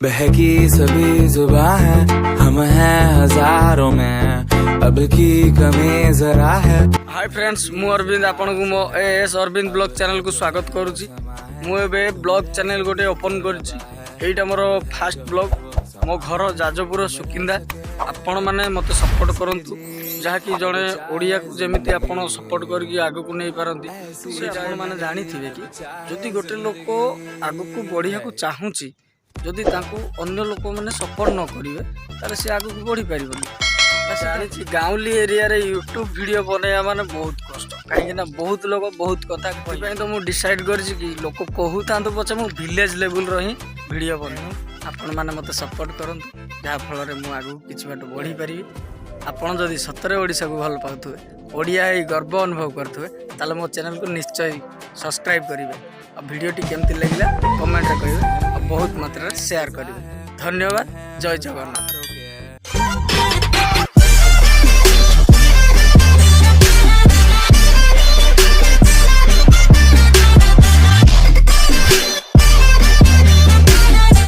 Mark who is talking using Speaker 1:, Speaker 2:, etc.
Speaker 1: बहकी सभी जुबां है, हम हैं हजारों में, अब की कमी जरा है।
Speaker 2: हाय फ्रेंड्स, मु अरविंद आपन को मो एएस अरविंद ब्लॉग चैनल को स्वागत करुच्ची। मु एबे ब्लॉग चैनल गोटे ओपन करुच्ची। एटा मोर फास्ट ब्लॉग। मो घर जाजपुर सुकिंदा। आपण माने मते सपोर्ट करंतु, जहाँकि जड़े ओडिया को जमीती आपण सपोर्ट करके आगु को नहीं पारंती। से आपण माने जानी थिबे कि जदि गोटे लोक आगु को बढ़िया को चाहूची, जदि तांको अन्य लोक माने सपोर्ट न करिवे ताले से आगु को बढ़ी पारिबनी। गाँवली एरिया रे यूट्यूब वीडियो बनाया माने बहुत कष्ट, कहीं बहुत लोग बहुत कथा कहीं। तो मुझे डिसाइड कर लोक कहू था पचे मु विलेज लेवल रही वीडियो बन। आपण मैंने मत सपोर्ट करूँ, जहाँफल मुझे आगू किसी बाट बढ़ी पारि। आपड़ जदि सतरे ओडिशा को भल पाउथुए, ओडिया गर्व अनुभव करुए, ताले मो चैनल को निश्चय सब्सक्राइब करेंगे। और वीडियोटी केमती लगे कमेंट करेंगे और बहुत मात्रा शेयर करेंगे। धन्यवाद। जय जगन्नाथ।